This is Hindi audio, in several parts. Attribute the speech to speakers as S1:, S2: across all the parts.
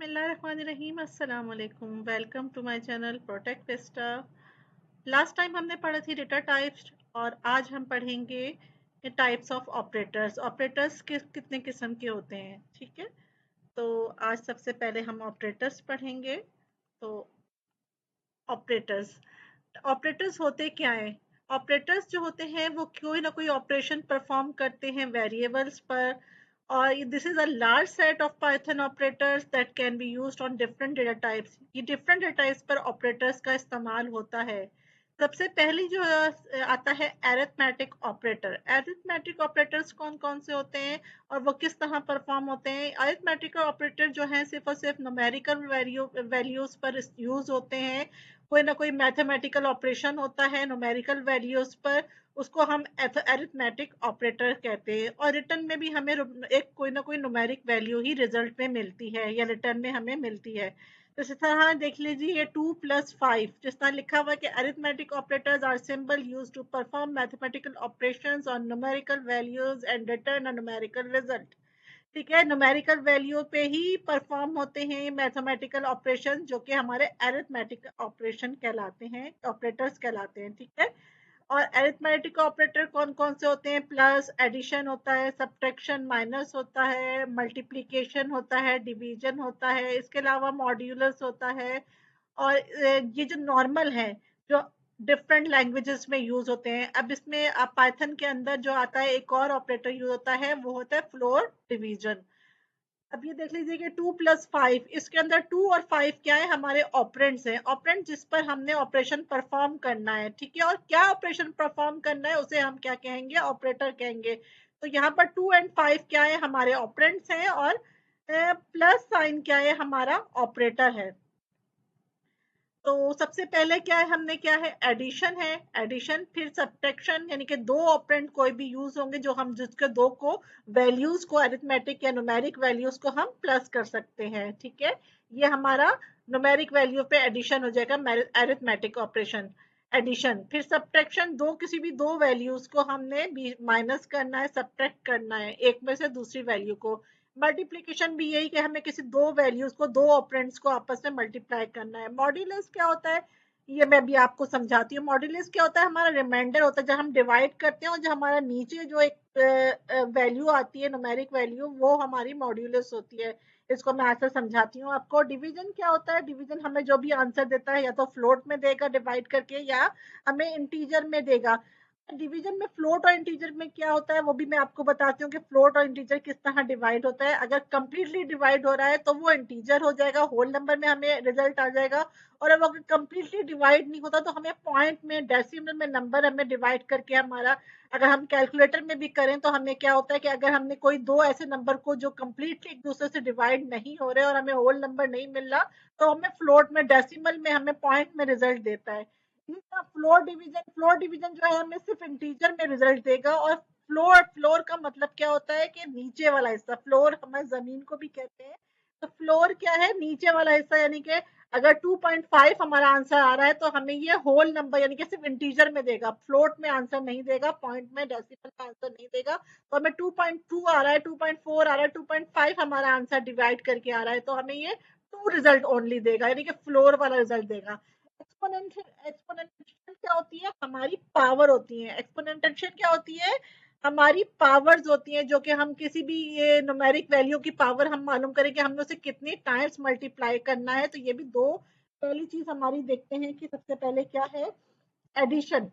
S1: बिस्मिल्लाहिर्रहमानिर्रहीम अस्सलाम वालेकुम। Welcome to my channel protect vista. Last time हमने पढ़ी थी डेटा टाइप्स और आज हम पढ़ेंगे टाइप्स ऑफ ऑपरेटर्स। ऑपरेटर्स कितने किस्म के होते हैं, ठीक है। तो आज सबसे पहले हम ऑपरेटर्स पढ़ेंगे। तो ऑपरेटर्स ऑपरेटर्स होते क्या हैं? ऑपरेटर्स जो होते हैं वो कोई ना कोई ऑपरेशन परफॉर्म करते हैं वेरिएबल्स पर, और this is a large set of Python operators that can be used on different data types. ये डिफरेंट डेटा टाइप्स पर ऑपरेटर्स का इस्तेमाल होता है। सबसे पहली जो आता है अरिथमेटिक ऑपरेटर। अरिथमेटिक ऑपरेटर्स कौन कौन से होते हैं और वो किस तरह परफॉर्म होते हैं? अरिथमेटिक ऑपरेटर जो है सिर्फ और सिर्फ न्यूमेरिकल वैल्यूज पर यूज होते हैं। कोई ना कोई मैथमेटिकल ऑपरेशन होता है न्यूमेरिकल वैल्यूज पर, उसको हम अरिथमेटिक ऑपरेटर कहते हैं। और रिटर्न में भी हमें एक कोई ना कोई न्यूमेरिक वैल्यू ही रिजल्ट में मिलती है या रिटर्न में हमें मिलती है। तो इस तरह देख लीजिए 2+5 जिस तरह लिखा हुआ है कि arithmetic operators are symbol used to perform mathematical operations on numerical values and return a numerical result. ठीक है, न्यूमेरिकल वैल्यू पे ही परफॉर्म होते हैं मैथमेटिकल ऑपरेशन जो कि हमारे अरिथमेटिक ऑपरेशन कहलाते हैं, ऑपरेटर्स कहलाते हैं। ठीक है, और अरिथमेटिक ऑपरेटर कौन कौन से होते हैं? प्लस, एडिशन होता है, सब्ट्रैक्शन, माइनस होता है, मल्टीप्लिकेशन होता है, डिवीजन होता है, इसके अलावा मॉड्यूलस होता है। और ये जो नॉर्मल है जो डिफरेंट लैंग्वेजेस में यूज होते हैं। अब इसमें आप पाइथन के अंदर जो आता है एक और ऑपरेटर यूज होता है, वो होता है फ्लोर डिवीजन। अब ये देख लीजिए कि 2+5, इसके अंदर 2 और 5 क्या है? हमारे ऑपरेंड्स हैं। ऑपरेंड जिस पर हमने ऑपरेशन परफॉर्म करना है, ठीक है। और क्या ऑपरेशन परफॉर्म करना है उसे हम क्या कहेंगे? ऑपरेटर कहेंगे। तो यहाँ पर 2 और 5 क्या है? हमारे ऑपरेंड्स हैं, और प्लस साइन क्या है? हमारा ऑपरेटर है। तो सबसे पहले क्या है? हमने क्या है? एडिशन है, एडिशन, फिर सब्ट्रैक्शन, यानी कि दो ऑपरेंड कोई भी यूज होंगे जो हम जिसके दो को वैल्यूज को अरिथमेटिक या न्यूमेरिक वैल्यूज को हम प्लस कर सकते हैं। ठीक है, ये हमारा न्यूमेरिक वैल्यू पे एडिशन हो जाएगा, अरिथमेटिक ऑपरेशन एडिशन। फिर सब्ट्रैक्शन, दो किसी भी दो वैल्यूज को हमने माइनस करना है, सब्ट्रैक्ट करना है एक में से दूसरी वैल्यू को। मल्टीप्लिकेशन भी यही कि हमें किसी दो वैल्यूज को, दो ऑपरेंड्स को आपस में मल्टीप्लाई करना है। मॉड्यूलस क्या होता है? ये मैं भी आपको समझाती हूँ। मॉड्यूलस क्या होता है? हमारा रिमाइंडर होता है जब हम डिवाइड करते हैं, और जो हमारा नीचे जो एक वैल्यू आती है, न्यूमेरिक वैल्यू, वो हमारी मॉड्यूलस होती है। इसको मैं ऐसे समझाती हूँ आपको। डिवीजन क्या होता है? डिवीजन हमें जो भी आंसर देता है या तो फ्लोट में देगा डिवाइड करके, या हमें इंटीजर में देगा। डिवीजन में फ्लोट और इंटीजर में क्या होता है वो भी मैं आपको बताती हूँ कि फ्लोट और इंटीजर किस तरह डिवाइड होता है। अगर कंप्लीटली डिवाइड हो रहा है तो वो इंटीजर हो जाएगा, होल नंबर में हमें रिजल्ट आ जाएगा। और अब अगर कंप्लीटली डिवाइड नहीं होता तो हमें पॉइंट में, डेसिमल में नंबर हमें डिवाइड करके हमारा, अगर हम कैलकुलेटर में भी करें तो हमें क्या होता है कि अगर हमने कोई दो ऐसे नंबर को जो कंप्लीटली एक दूसरे से डिवाइड नहीं हो रहे और हमें होल नंबर नहीं मिल रहा, तो हमें फ्लोट में, डेसिमल में, हमें पॉइंट में रिजल्ट देता है। फ्लोर डिवीजन जो है हमें सिर्फ इंटीजर में रिजल्ट देगा। और फ्लोर फ्लोर का मतलब क्या होता है कि नीचे वाला हिस्सा। फ्लोर हमें जमीन को भी कहते हैं। तो फ्लोर क्या है? नीचे वाला हिस्सा, यानी कि अगर 2.5 हमारा आंसर आ रहा है तो हमें ये होल नंबर यानी कि सिर्फ इंटीजर में देगा, फ्लोट में आंसर नहीं देगा, पॉइंट में, डेसिमल में आंसर नहीं देगा। तो हमें 2.2 आ रहा है, 2.4 आ रहा है, 2.5 हमारा आंसर डिवाइड करके आ रहा है, तो हमें ये 2 रिजल्ट ओनली देगा, यानी कि फ्लोर वाला रिजल्ट देगा। एक्सपोनेंशियल क्या होती है? हमारी पावर होती है। एक्सपोनेंशियल क्या होती है? हमारी पावर्स होती हैं, जो कि हम किसी भी ये न्यूमेरिक वैल्यू की पावर हम मालूम करें कि हमने उसे कितनी टाइम्स मल्टीप्लाई करना है। तो ये भी दो, पहली चीज हमारी देखते हैं कि सबसे पहले क्या है? एडिशन।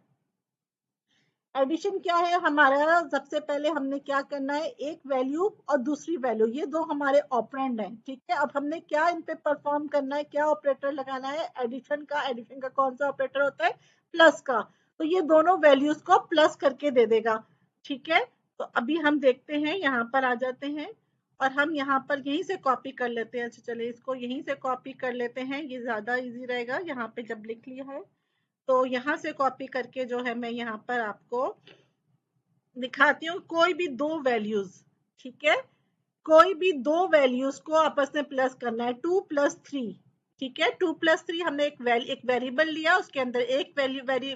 S1: एडिशन क्या है हमारा? सबसे पहले हमने क्या करना है? एक वैल्यू और दूसरी वैल्यू, ये दो हमारे ऑपरेंड हैं। ठीक है, अब हमने क्या इन पे परफॉर्म करना है? क्या ऑपरेटर लगाना है? एडिशन का। एडिशन का कौन सा ऑपरेटर होता है? प्लस का। तो ये दोनों वैल्यूज को प्लस करके दे देगा। ठीक है, तो अभी हम देखते हैं, यहाँ पर आ जाते हैं और हम यहाँ पर यहीं से कॉपी कर लेते हैं। अच्छा चलिए, इसको यहीं से कॉपी कर लेते हैं, ये ज्यादा इजी रहेगा। यहाँ पे जब लिख लिया है तो यहाँ से कॉपी करके जो है मैं यहाँ पर आपको दिखाती हूँ। कोई भी दो वैल्यूज, ठीक है, कोई भी दो वैल्यूज को आपस में प्लस करना है। 2+3, ठीक है, 2+3 हमने एक वेरिएबल लिया, उसके अंदर एक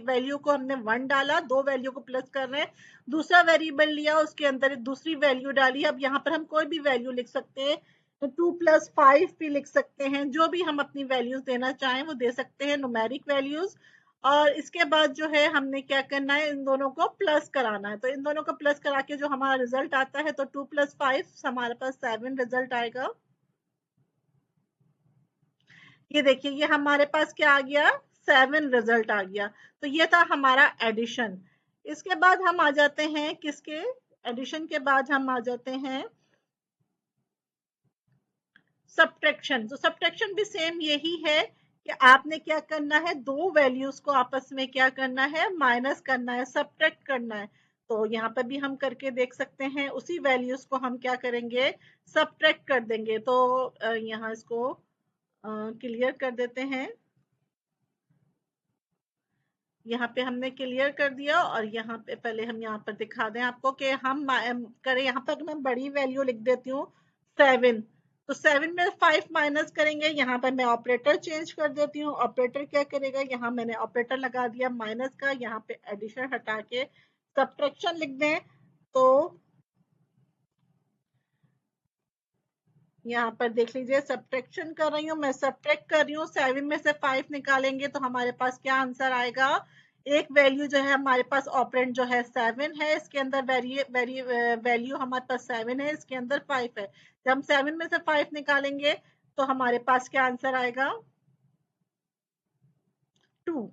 S1: वैल्यू को हमने 1 डाला, दो वैल्यू को प्लस कर रहे हैं। दूसरा वेरिएबल लिया, उसके अंदर दूसरी वैल्यू डाली। अब यहाँ पर हम कोई भी वैल्यू लिख सकते हैं। तो 2+5 भी लिख सकते हैं, जो भी हम अपनी वैल्यूज देना चाहें वो दे सकते हैं, न्यूमेरिक वैल्यूज। और इसके बाद जो है हमने क्या करना है, इन दोनों को प्लस कराना है। तो इन दोनों को प्लस करा के जो हमारा रिजल्ट आता है, तो 2+5 हमारे पास 7 रिजल्ट आएगा। ये देखिए, ये हमारे पास क्या आ गया, 7 रिजल्ट आ गया। तो ये था हमारा एडिशन। इसके बाद हम आ जाते हैं किसके, एडिशन के बाद हम आ जाते हैं सब्ट्रैक्शन। तो सब्ट्रैक्शन भी सेम यही है कि आपने क्या करना है, दो वैल्यूज को आपस में क्या करना है, माइनस करना है, सब्ट्रैक्ट करना है। तो यहाँ पर भी हम करके देख सकते हैं, उसी वैल्यूज को हम क्या करेंगे, सब्ट्रैक्ट कर देंगे। तो यहाँ इसको क्लियर कर देते हैं। यहाँ पे हमने क्लियर कर दिया, और यहाँ पे पहले हम यहाँ पर दिखा दें आपको कि हम करें, यहाँ पर मैं बड़ी वैल्यू लिख देती हूँ 7। तो 7 में 5 माइनस करेंगे, यहाँ पर मैं ऑपरेटर चेंज कर देती हूँ। ऑपरेटर क्या करेगा, यहाँ मैंने ऑपरेटर लगा दिया माइनस का, यहाँ पे एडिशन हटा के सब्ट्रैक्शन लिख दें। तो यहाँ पर देख लीजिए, सब्ट्रैक्शन कर रही हूँ मैं, सब्ट्रैक्ट कर रही हूँ। 7 में से 5 निकालेंगे तो हमारे पास क्या आंसर आएगा, एक वैल्यू जो है हमारे पास ऑपरेंड जो है 7 है, इसके अंदर वैल्यू हमारे पास 7 है, इसके अंदर 5 है। जब हम 7 में से 5 निकालेंगे तो हमारे पास क्या आंसर आएगा, 2।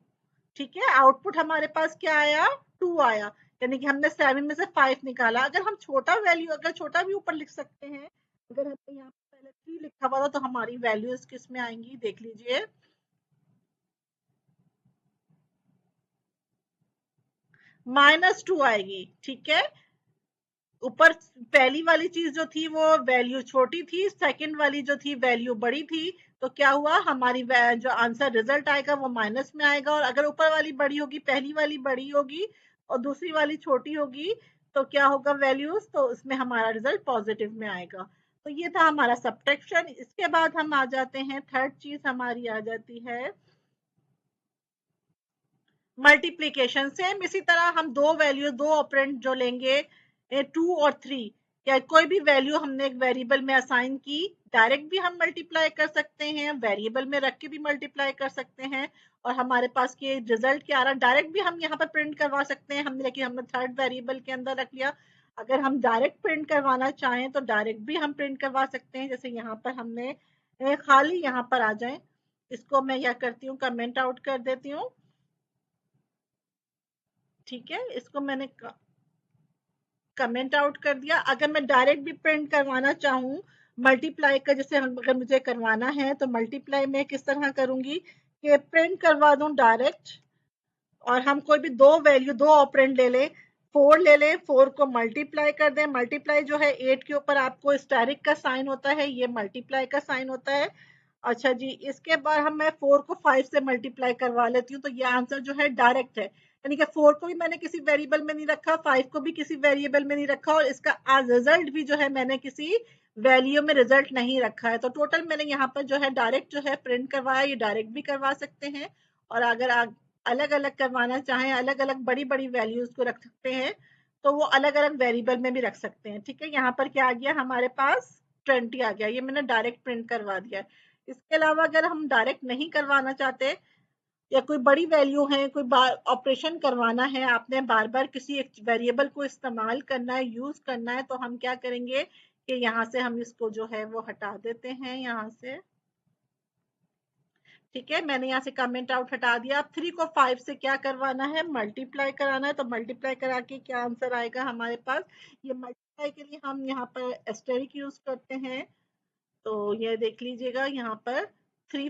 S1: ठीक है, आउटपुट हमारे पास क्या आया, 2 आया। यानी कि हमने 7 में से 5 निकाला। अगर हम छोटा वैल्यू, अगर छोटा भी ऊपर लिख सकते हैं, अगर हमने यहाँ पे पहले 3 लिखा हुआ था तो हमारी वैल्यूज किस में आएंगी, देख लीजिए, -2 आएगी। ठीक है, ऊपर पहली वाली चीज जो थी वो वैल्यू छोटी थी, सेकंड वाली जो थी वैल्यू बड़ी थी। तो क्या हुआ, हमारी जो आंसर रिजल्ट आएगा वो माइनस में आएगा। और अगर ऊपर वाली बड़ी होगी, पहली वाली बड़ी होगी और दूसरी वाली छोटी होगी, तो क्या होगा वैल्यूज, तो उसमें हमारा रिजल्ट पॉजिटिव में आएगा। तो ये था हमारा सब्ट्रैक्शन। इसके बाद हम आ जाते हैं, थर्ड चीज हमारी आ जाती है मल्टीप्लीकेशन। सेम इसी तरह हम दो वैल्यू, दो ऑपरेंड जो लेंगे, 2 और 3, या कोई भी वैल्यू हमने एक वेरिएबल में असाइन की, डायरेक्ट भी हम मल्टीप्लाई कर सकते हैं, वेरिएबल में रख के भी मल्टीप्लाई कर सकते हैं। और हमारे पास के रिजल्ट क्या आ रहा है, डायरेक्ट भी हम यहाँ पर प्रिंट करवा सकते हैं। हमने, लेकिन हमने थर्ड वेरिएबल के अंदर रख लिया। अगर हम डायरेक्ट प्रिंट करवाना चाहें तो डायरेक्ट भी हम प्रिंट करवा सकते हैं। जैसे यहाँ पर हमने खाली यहाँ पर आ जाए, इसको मैं क्या करती हूँ, कमेंट आउट कर देती हूँ। ठीक है, इसको मैंने कमेंट आउट कर दिया। अगर मैं डायरेक्ट भी प्रिंट करवाना चाहूँ मल्टीप्लाई का, जैसे अगर मुझे करवाना है तो मल्टीप्लाई में किस तरह करूंगी कि प्रिंट करवा दूं डायरेक्ट, और हम कोई भी दो वैल्यू, दो ऑपरेंड ले लें, 4 ले लें, 4 को मल्टीप्लाई कर दें। मल्टीप्लाई जो है 8 के ऊपर आपको स्टेरिक का साइन होता है, ये मल्टीप्लाई का साइन होता है। अच्छा जी, इसके बाद हम, मैं 4 को 5 से मल्टीप्लाई करवा लेती हूँ, तो ये आंसर जो है डायरेक्ट है। यानी कि 4 को भी मैंने किसी वेरिएबल में नहीं रखा, 5 को भी किसी वेरिएबल में नहीं रखा, और इसका आज रिजल्ट भी जो है मैंने किसी वैल्यू में रिजल्ट नहीं रखा है। तो टोटल मैंने यहाँ पर जो है डायरेक्ट जो है प्रिंट करवाया, ये डायरेक्ट भी करवा सकते हैं। और अगर आप अलग अलग करवाना चाहें, अलग अलग बड़ी बड़ी वैल्यूज को रख सकते हैं, तो वो अलग अलग वेरिएबल में भी रख सकते हैं। ठीक है, यहाँ पर क्या आ गया हमारे पास, 20 आ गया, ये मैंने डायरेक्ट प्रिंट करवा दिया है। इसके अलावा अगर हम डायरेक्ट नहीं करवाना चाहते, या कोई बड़ी वैल्यू है, कोई बार ऑपरेशन करवाना है, आपने बार बार किसी एक वेरिएबल को इस्तेमाल करना है, यूज करना है, तो हम क्या करेंगे कि यहाँ से हम इसको जो है वो हटा देते हैं यहाँ से। ठीक है, मैंने यहाँ से कमेंट आउट हटा दिया। अब 3 को 5 से क्या करवाना है, मल्टीप्लाई कराना है। तो मल्टीप्लाई करा के क्या आंसर आएगा हमारे पास, ये मल्टीप्लाई के लिए हम यहाँ पर एस्टेरिक यूज करते हैं। तो ये देख लीजिएगा, यहाँ पर 3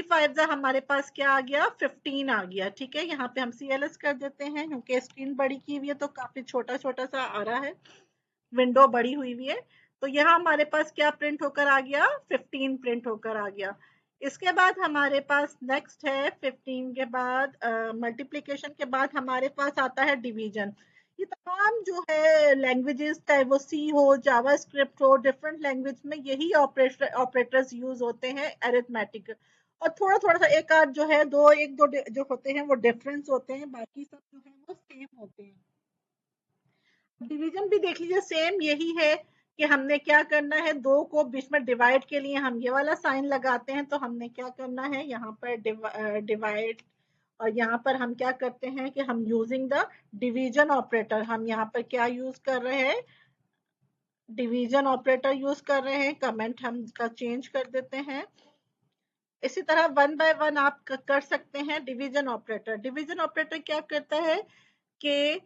S1: 5 हमारे पास क्या आ गया, 15 आ गया। ठीक है, यहाँ पे हम CLS कर देते हैं, क्योंकि स्क्रीन बड़ी की हुई है तो काफी छोटा छोटा सा आ रहा है, विंडो बड़ी हुई हुई है। तो यहाँ हमारे पास क्या प्रिंट होकर आ गया, 15 प्रिंट होकर आ गया। इसके बाद हमारे पास नेक्स्ट है, 15 के बाद मल्टीप्लिकेशन के बाद हमारे पास आता है डिवीजन। ये तमाम जो है लैंग्वेजेस, चाहे वो सी हो, जावा स्क्रिप्ट हो, डिफरेंट लैंग्वेज में यही ऑपरेटर्स यूज होते हैं अरिथमेटिक। और थोड़ा थोड़ा सा एक आध जो है, दो एक दो जो होते हैं वो डिफरेंस होते हैं, बाकी सब जो है वो सेम होते हैं। डिवीजन भी देख लीजिए, सेम यही है कि हमने क्या करना है, दो को बीच में डिवाइड के लिए हम ये वाला साइन लगाते हैं। तो हमने क्या करना है, यहाँ पर डिवाइड, और यहाँ पर हम क्या करते हैं कि हम यूजिंग द डिवीजन ऑपरेटर, हम यहाँ पर क्या यूज कर रहे हैं, डिवीजन ऑपरेटर यूज कर रहे हैं। कमेंट हम इसका चेंज कर देते हैं। इसी तरह वन बाय वन आप कर सकते हैं। डिवीजन ऑपरेटर, डिवीजन ऑपरेटर क्या करता है कि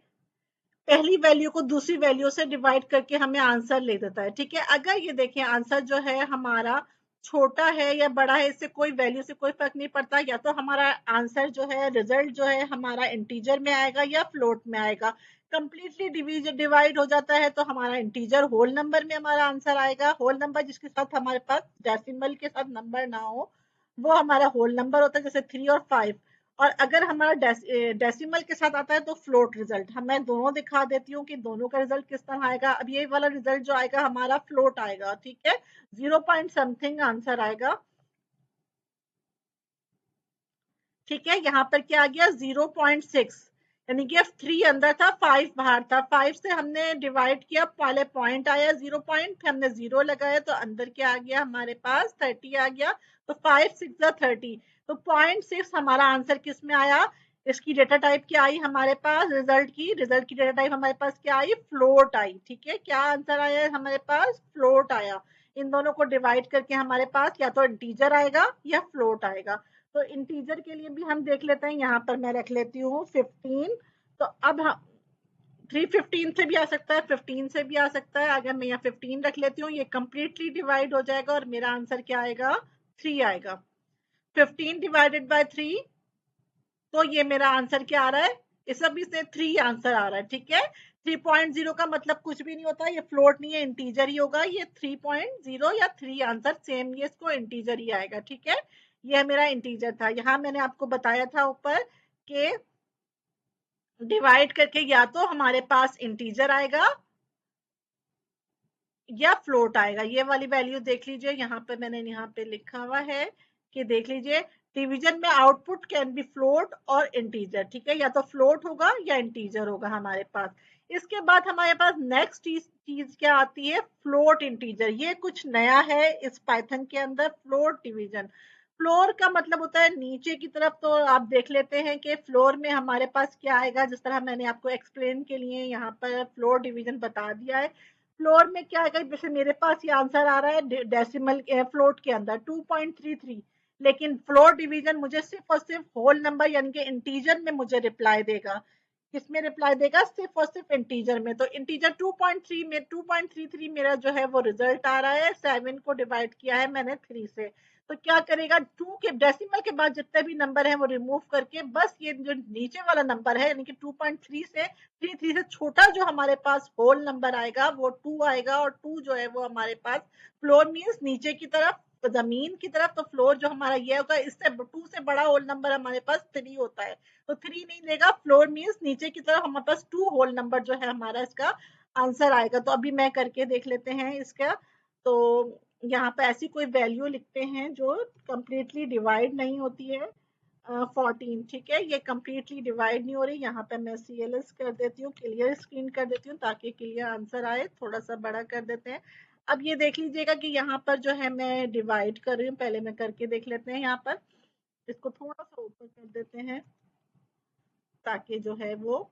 S1: पहली वैल्यू को दूसरी वैल्यू से डिवाइड करके हमें आंसर ले देता है। ठीक है, अगर ये देखें आंसर जो है हमारा छोटा है या बड़ा है, इससे कोई वैल्यू से कोई फर्क नहीं पड़ता। या तो हमारा आंसर जो है, रिजल्ट जो है हमारा इंटीजर में आएगा या फ्लोट में आएगा। कंप्लीटली डिवाइड हो जाता है तो हमारा इंटीजर होल नंबर में हमारा आंसर आएगा। होल नंबर जिसके साथ हमारे पास डेसिमल के साथ नंबर ना हो, वो हमारा होल नंबर होता है, जैसे 3 और 5। और अगर हमारा डेसिमल के साथ आता है तो फ्लोट रिजल्ट। हम मैं दोनों दिखा देती हूँ कि दोनों का रिजल्ट किस तरह आएगा। अब ये वाला रिजल्ट जो आएगा हमारा फ्लोट आएगा। ठीक है, 0 पॉइंट समथिंग आंसर आएगा। ठीक है, यहाँ पर क्या आ गया, 0.6, यानी कि 3 अंदर था, 5 बाहर था। 5 से हमने डिवाइड किया, पहले पॉइंट आया 0 पॉइंट, फिर हमने 0 लगाया तो अंदर क्या आ गया हमारे पास, 30 आ गया। तो 5 6 30, तो 0.6 हमारा आंसर किस में आया, इसकी डेटा टाइप क्या आई हमारे पास, रिजल्ट की डेटा टाइप हमारे पास क्या आई, फ्लोट आई। ठीक है, क्या आंसर आया हमारे पास, फ्लोट आया। इन दोनों को डिवाइड करके हमारे पास या तो इंटीजर आएगा या फ्लोट आएगा। तो इंटीजर के लिए भी हम देख लेते हैं, यहाँ पर मैं रख लेती हूँ 15। तो अब हम 315 से भी आ सकता है, 15 से भी आ सकता है। अगर मैं यहाँ 15 रख लेती हूँ, ये कंप्लीटली डिवाइड हो जाएगा और मेरा आंसर क्या आएगा, 3 आएगा। 15 डिवाइडेड बाय 3, तो ये मेरा आंसर क्या आ रहा है, इस सब से 3 आंसर आ रहा है। ठीक है, 3.0 का मतलब कुछ भी नहीं होता, ये फ्लोट नहीं है, इंटीजर ही होगा। ये 3.0 या 3 आंसर सेम, ये इसको इंटीजर ही आएगा। ठीक है, ये मेरा इंटीजर था। यहाँ मैंने आपको बताया था ऊपर कि डिवाइड करके या तो हमारे पास इंटीजर आएगा या फ्लोट आएगा। ये वाली वैल्यू देख लीजिए, यहाँ पे मैंने यहाँ पे लिखा हुआ है कि देख लीजिए, डिवीजन में आउटपुट कैन बी फ्लोट और इंटीजर। ठीक है, या तो फ्लोट होगा या इंटीजर होगा हमारे पास। इसके बाद हमारे पास नेक्स्ट चीज क्या आती है, फ्लोट इंटीजर। ये कुछ नया है इस पाइथन के अंदर, फ्लोट डिवीजन। फ्लोर का मतलब होता है नीचे की तरफ। तो आप देख लेते हैं कि फ्लोर में हमारे पास क्या आएगा, जिस तरह मैंने आपको एक्सप्लेन के लिए यहाँ पर फ्लोर डिवीजन बता दिया है। फ्लोर में क्या आएगा, जैसे मेरे पास ये आंसर आ रहा है डेसिमल फ्लोट के अंदर 2.33, लेकिन फ्लोर डिवीजन मुझे सिर्फ और सिर्फ होल नंबर यानी कि इंटीजर में मुझे रिप्लाई देगा। किसमें रिप्लाई देगा, सिर्फ और सिर्फ इंटीजर में। तो इंटीजर 2.3 में 2.33 मेरा जो है वो रिजल्ट आ रहा है। 7 को डिवाइड किया है मैंने 3 से। तो क्या करेगा, 2 के डेसिमल के बाद जितने भी नंबर है वो रिमूव करके बस ये जो नीचे वाला नंबर है यानी कि 2.3 से 3 से छोटा जो हमारे पास होल नंबर आएगा वो 2 आएगा। और 2 जो है वो हमारे पास फ्लोर मीन्स नीचे की तरफ, जमीन की तरफ। तो फ्लोर जो हमारा ये होगा, इससे 2 से बड़ा होल नंबर हमारे पास 3 होता है। तो 3 नहीं देगा, फ्लोर मीन्स नीचे की तरफ हमारे पास 2 होल नंबर जो है हमारा इसका आंसर आएगा। तो अभी मैं करके देख लेते हैं इसका। तो यहाँ पे ऐसी कोई वैल्यू लिखते हैं जो कंप्लीटली डिवाइड नहीं होती है। 14। ठीक है, ये कंप्लीटली डिवाइड नहीं हो रही। यहाँ पे मैं CLS कर देती हूँ, क्लियर स्क्रीन कर देती हूँ ताकि क्लियर आंसर आए। थोड़ा सा बड़ा कर देते हैं। अब ये देख लीजिएगा कि यहाँ पर जो है मैं डिवाइड कर रही हूँ, पहले मैं करके देख लेते हैं। यहाँ पर इसको थोड़ा सा ऊपर कर देते हैं ताकि जो है वो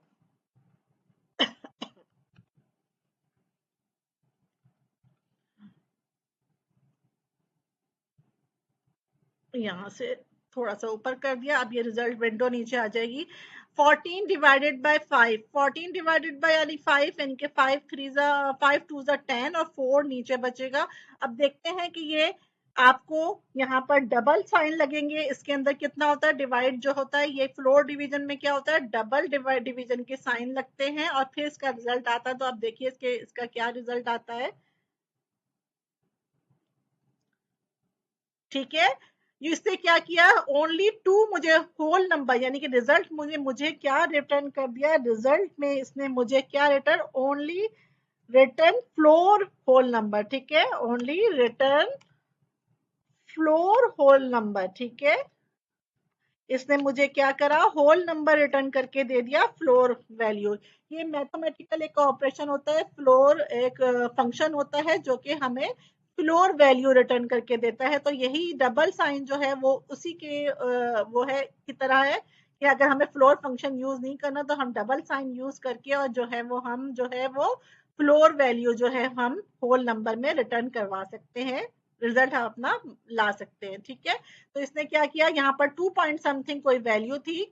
S1: यहाँ से थोड़ा सा ऊपर कर दिया। अब ये रिजल्ट विंडो नीचे आ जाएगी। 14 डिवाइडेड बाय 5, 14 डिवाइडेड बाय यानी 5, यानी कि 5 2 10 और 4 नीचे बचेगा। अब देखते हैं कि ये आपको यहाँ पर डबल साइन लगेंगे। इसके अंदर कितना होता है, डिवाइड जो होता है, ये फ्लोर डिवीजन में क्या होता है, डबल डिवीजन के साइन लगते हैं और फिर इसका रिजल्ट आता है। तो आप देखिए इसका क्या रिजल्ट आता है। ठीक है, इससे क्या किया, ओनली 2 मुझे होल नंबर यानी कि रिजल्ट मुझे क्या रिटर्न कर दिया, रिजल्ट में इसने मुझे क्या return, only return floor whole number. ठीक है, only return floor whole number. ठीक है, इसने मुझे क्या करा, होल नंबर रिटर्न करके दे दिया फ्लोर वैल्यू। ये मैथमेटिकल एक ऑपरेशन होता है, फ्लोर एक फंक्शन होता है जो कि हमें फ्लोर वैल्यू रिटर्न करके देता है। तो यही डबल साइन जो है वो उसी के वो है की तरह है कि अगर हमें फ्लोर फंक्शन यूज नहीं करना तो हम डबल साइन यूज करके और जो है वो हम जो है वो फ्लोर वैल्यू जो है हम होल नंबर में रिटर्न करवा सकते हैं, रिजल्ट हम अपना ला सकते हैं। ठीक है, तो इसने क्या किया, यहाँ पर 2 पॉइंट समथिंग कोई वैल्यू थी,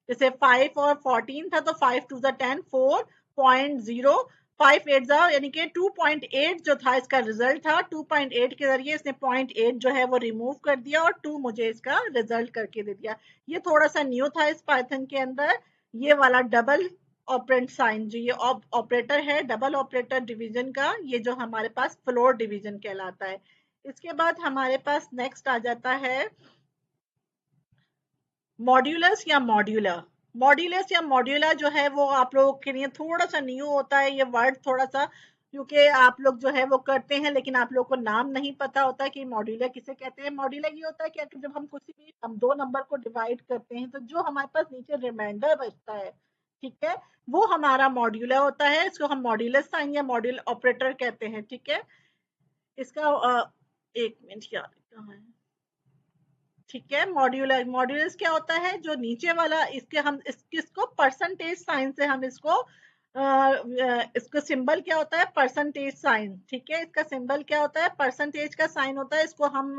S1: जैसे 5 और 14 था, तो 5 टू द 10 4.0, 5 8 यानी कि 2.8 जो था इसका रिजल्ट था। 2.8 के जरिए इसने 0.8 जो है वो रिमूव कर दिया और 2 मुझे इसका रिजल्ट करके दे दिया। ये थोड़ा सा न्यू था इस पाइथन के अंदर, ये वाला डबल ऑपरेंट साइन जो ये ऑपरेटर है, डबल ऑपरेटर डिवीजन का, ये जो हमारे पास फ्लोर डिवीजन कहलाता है। इसके बाद हमारे पास नेक्स्ट आ जाता है मॉड्यूलस या मॉड्यूलर। मॉड्यूलस या मॉड्यूलर जो है वो आप लोगों के लिए थोड़ा सा न्यू होता है, ये वर्ड थोड़ा सा, क्योंकि आप लोग जो है वो करते हैं लेकिन आप लोग को नाम नहीं पता होता कि मॉड्यूलर किसे कहते हैं। मॉड्यूलर ये होता है कि जब हम किसी भी हम दो नंबर को डिवाइड करते हैं तो जो हमारे पास नीचे रिमाइंडर बचता है, ठीक है, वो हमारा मॉड्यूलर होता है। इसको हम मॉड्यूलस साइन या मॉड्यूल ऑपरेटर कहते हैं। ठीक है, इसका एक मिनट यार कहाँ है, ठीक है, मॉड्यूलर, मॉड्यूलस क्या होता है, जो नीचे वाला इसके हम इसको परसेंटेज साइन से हम इसको इसको सिंबल क्या होता है, परसेंटेज साइन। ठीक है, इसका सिंबल क्या होता है, परसेंटेज का साइन होता है। इसको हम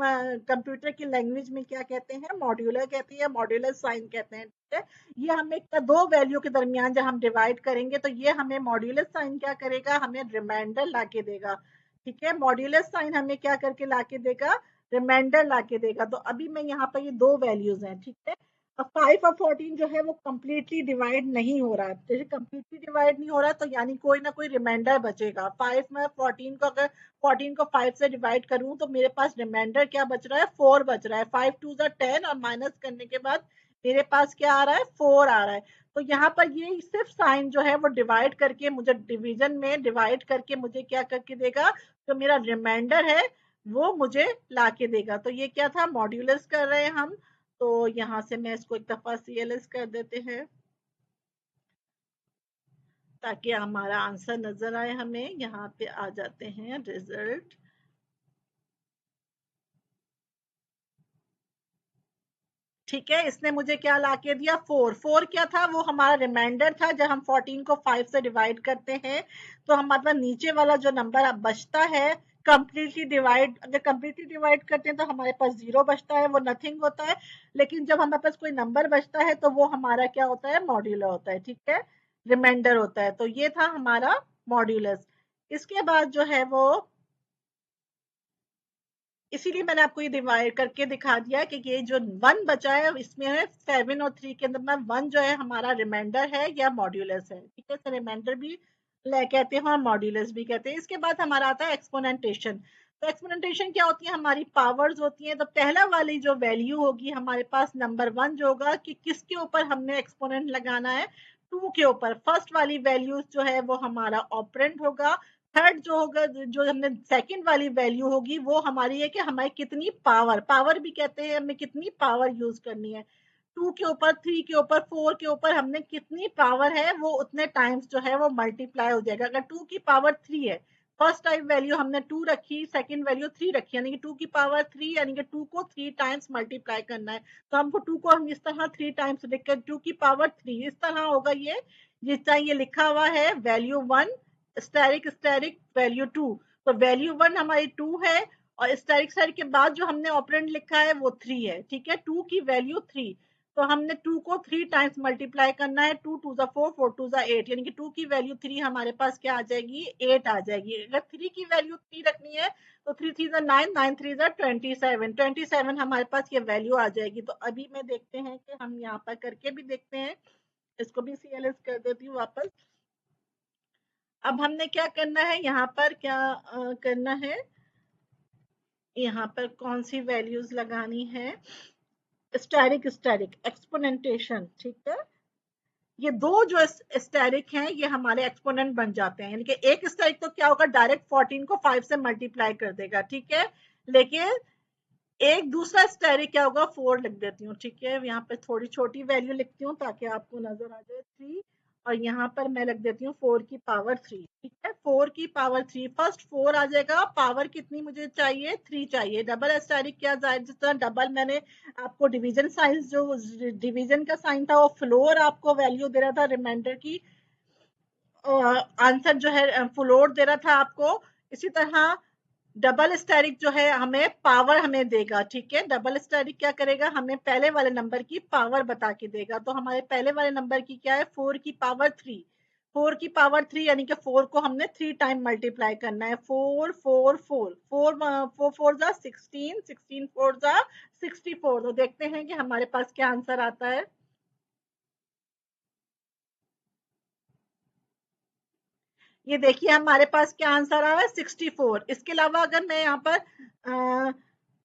S1: कंप्यूटर की लैंग्वेज में क्या कहते हैं, मॉड्यूलर कहते हैं, मॉड्यूलर साइन कहते हैं। ठीक है, ये हमें दो वैल्यू के दरमियान जब हम डिवाइड करेंगे तो ये हमें मॉड्यूलर साइन क्या करेगा, हमें रिमाइंडर ला के देगा। ठीक है, मॉड्यूलर साइन हमें क्या करके ला के देगा, रिमाइंडर ला के देगा। तो अभी मैं यहाँ पर ये दो वैल्यूज हैं, ठीक है। अब 5 और 14 जो है वो कंप्लीटली डिवाइड नहीं हो रहा है, जैसे कंप्लीटली डिवाइड नहीं हो रहा है तो यानी कोई ना कोई रिमाइंडर बचेगा। 5 में 14 को अगर 14 को 5 से डिवाइड करूं तो मेरे पास रिमाइंडर क्या बच रहा है, 4 बच रहा है। 5 टू द 10 और माइनस करने के बाद मेरे पास क्या आ रहा है, 4 आ रहा है। तो यहाँ पर ये सिर्फ साइन जो है वो डिवाइड करके मुझे डिवीजन में डिवाइड करके मुझे क्या करके देगा, जो मेरा रिमाइंडर है वो मुझे ला के देगा। तो ये क्या था, मॉड्यूलस कर रहे हैं हम। तो यहाँ से मैं इसको एक दफा CLS कर देते हैं ताकि हमारा आंसर नजर आए हमें। यहाँ पे आ जाते हैं रिजल्ट। ठीक है, इसने मुझे क्या ला के दिया, 4। 4 क्या था, वो हमारा रिमाइंडर था। जब हम 14 को 5 से डिवाइड करते हैं तो हमारे पास नीचे वाला जो नंबर अब बचता है कंप्लीटली डिवाइड, अगर कंप्लीटली डिवाइड करते हैं तो हमारे पास 0 बचता है, वो नथिंग होता है। लेकिन जब हमारे पास कोई नंबर बचता है तो वो हमारा क्या होता है, मॉड्यूलर होता है। ठीक है, रिमाइंडर होता है। तो ये था हमारा मॉड्यूलस। इसके बाद जो है वो, इसीलिए मैंने आपको ये डिवाइड करके दिखा दिया कि ये जो 1 बचा है इसमें है 7 और 3 के अंदर में 1 जो है हमारा रिमाइंडर है या मॉड्यूलस है। ठीक है, रिमाइंडर भी कहते हैं और मॉड्यूलस भी कहते हैं। इसके बाद हमारा आता है एक्सपोनेंटेशन। तो एक्सपोनेंटेशन क्या होती है, हमारी पावर्स होती हैं। तो पहला वाली जो वैल्यू होगी हमारे पास नंबर 1 जो होगा कि किसके ऊपर हमने एक्सपोनेंट लगाना है, 2 के ऊपर। फर्स्ट वाली वैल्यू जो है वो हमारा ऑपरेंड होगा। थर्ड जो होगा, जो हमने सेकंड वाली वैल्यू होगी वो हमारी है कि हमारी कितनी पावर, पावर भी कहते हैं हमें कितनी पावर यूज करनी है। 2 के ऊपर, 3 के ऊपर, 4 के ऊपर हमने कितनी पावर है वो उतने टाइम्स जो है वो मल्टीप्लाई हो जाएगा। अगर 2 की पावर 3 है, फर्स्ट टाइम वैल्यू हमने 2 रखी, सेकंड वैल्यू 3 रखी, यानी कि 2 की पावर 3, यानी कि 2 को 3 टाइम्स मल्टीप्लाई करना है। तो हमको 2 को हम इस तरह 3 टाइम्स लिखकर 2 की पावर 3 इस तरह होगा। ये जिस तरह ये लिखा हुआ है वैल्यू 1 स्टेरिक स्टेरिक वैल्यू 2। तो वैल्यू 1 हमारी 2 है और स्टेरिक स्टेरिक के बाद जो हमने ऑपरेंड लिखा है वो 3 है। ठीक है, 2 की वैल्यू 3, तो हमने 2 को 3 टाइम्स मल्टीप्लाई करना है। 2 टू ज़ा 4, 4 टू ज़ा 8, यानी कि 2 की वैल्यू 3 हमारे पास क्या आ जाएगी, 8 आ जाएगी। अगर 3 की वैल्यू 3 रखनी है तो 3 3 ज़ा 9, 9 3 ज़ा 27, 27 हमारे पास ये वैल्यू आ जाएगी। तो अभी मैं देखते हैं कि हम यहाँ पर करके भी देखते हैं। इसको भी CLS कर देती हूँ वापस। अब हमने क्या करना है, यहाँ पर क्या करना है, यहाँ पर कौन सी वैल्यूज लगानी है, स्टैरिक स्टैरिक एक्सपोनेंटेशन। ठीक है, ये दो जो स्टैरिक हैं ये हमारे एक्सपोनेंट बन जाते हैं। यानी कि एक स्टैरिक तो क्या होगा, डायरेक्ट 14 को 5 से मल्टीप्लाई कर देगा। ठीक है, लेकिन एक दूसरा स्टेरिक क्या होगा, 4 लिख देती हूँ, ठीक है। यहाँ पे थोड़ी छोटी वैल्यू लिखती हूँ ताकि आपको नजर आ जाए 3, और यहाँ पर मैं लिख देती हूँ 4 की पावर 3, ठीक है। 4 की पावर 3, फर्स्ट 4 आ जाएगा, पावर कितनी मुझे चाहिए, 3 चाहिए। डबल स्टेरिक क्या जाए, जिस तरह डबल मैंने आपको डिवीजन साइन, जो डिवीजन का साइन था वो फ्लोर आपको वैल्यू दे रहा था, रिमाइंडर की आंसर जो है फ्लोर दे रहा था आपको, इसी तरह डबल स्टेरिक जो है हमें पावर हमें देगा, ठीक है। डबल स्टेरिक क्या करेगा, हमें पहले वाले नंबर की पावर बता के देगा। तो हमारे पहले वाले नंबर की क्या है, 4 की पावर 3। 4 की पावर 3 यानी कि 4 को हमने 3 टाइम मल्टीप्लाई करना है। 4 4 4 4 4 4 जा 16, 16 4 जा 64। तो देखते हैं कि हमारे पास क्या आंसर आता है। ये देखिए हमारे पास क्या आंसर आ रहा है, 64। इसके अलावा अगर मैं यहाँ पर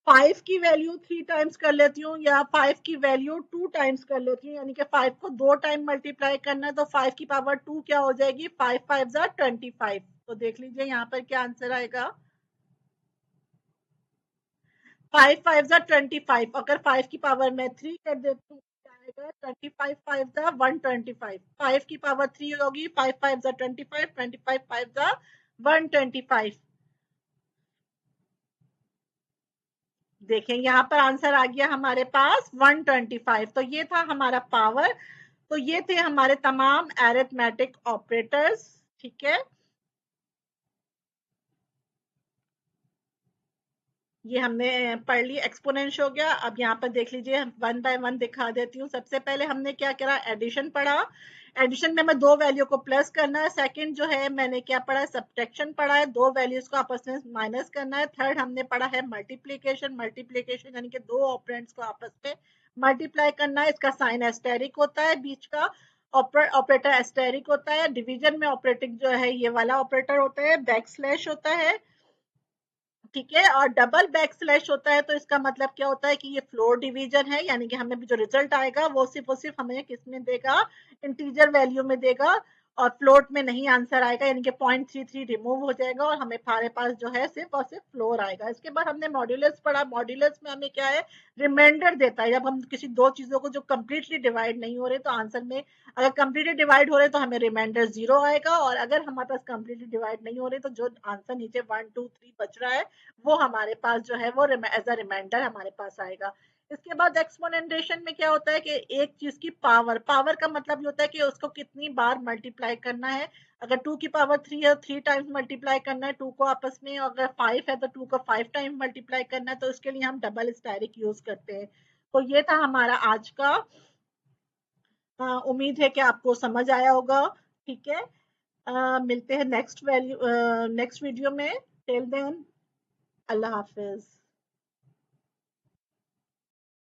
S1: 5 की वैल्यू 3 टाइम्स कर लेती हूँ, या 5 की वैल्यू 2 टाइम्स कर लेती हूँ, यानी कि 5 को 2 टाइम मल्टीप्लाई करना है, तो 5 की पावर 2 क्या हो जाएगी, 5 5 जा 25। तो देख लीजिए यहाँ पर क्या आंसर आएगा, 5 5 जा 25। अगर 5 की पावर मैं 3 कर देती हूँ क्या आएगा, 25 5 जा 125। 5 की पावर 3 होगी, 5 5 जा 25, 25 5 जा 125। देखें यहाँ पर आंसर आ गया हमारे पास 125। तो ये था हमारा पावर। तो ये थे हमारे तमाम एरिथमेटिक ऑपरेटर्स, ठीक है। ये हमने पढ़ ली, एक्सपोनेंश हो गया। अब यहाँ पर देख लीजिए, वन बाय वन दिखा देती हूँ। सबसे पहले हमने क्या करा, एडिशन पढ़ा। एडिशन में हमें दो वैल्यू को प्लस करना है। सेकंड जो है मैंने क्या पढ़ा है, सब्ट्रैक्शन पढ़ा है, दो वैल्यूज को आपस में माइनस करना है। थर्ड हमने पढ़ा है मल्टीप्लीकेशन। मल्टीप्लीकेशन यानी कि दो ऑपरेंड्स को आपस में मल्टीप्लाई करना है। इसका साइन एस्टेरिक होता है, बीच का ऑपरेटर एस्टेरिक होता है। डिवीजन में ऑपरेटिंग जो है ये वाला ऑपरेटर होता है, बैक स्लैश होता है, ठीक है। और डबल बैक स्लैश होता है, तो इसका मतलब क्या होता है कि ये फ्लोर डिवीजन है, यानी कि हमें जो रिजल्ट आएगा वो सिर्फ हमें किस में देगा, इंटीजर वैल्यू में देगा, और फ्लोट में नहीं आंसर आएगा, यानी कि 0.33 रिमूव हो जाएगा और हमें हमारे पास जो है सिर्फ और सिर्फ फ्लोर आएगा। इसके बाद हमने मॉड्यूलस पढ़ा। मॉड्यूलस में हमें क्या है, रिमाइंडर देता है। जब हम किसी दो चीजों को जो कंप्लीटली डिवाइड नहीं हो रहे, तो आंसर में अगर कंप्लीटली डिवाइड हो रहे तो हमें रिमाइंडर 0 आएगा, और अगर हमारे पास कंप्लीटली डिवाइड नहीं हो रहे तो जो आंसर नीचे 1 2 3 बच रहा है वो हमारे पास जो है वो एज अ रिमाइंडर हमारे पास आएगा। इसके बाद एक्सपोनेंटेशन में क्या होता है कि एक चीज की पावर, पावर का मतलब ये होता है कि उसको कितनी बार मल्टीप्लाई करना है। अगर 2 की पावर 3 है, 3 टाइम्स मल्टीप्लाई करना है 2 को आपस में। अगर 5 है तो 2 को 5 टाइम मल्टीप्लाई करना है, तो इसके लिए हम डबल स्टेरिक यूज करते हैं। तो ये था हमारा आज का। उम्मीद है कि आपको समझ आया होगा, ठीक है। मिलते हैं नेक्स्ट वीडियो में। टिल देन, अल्लाह हाफिज।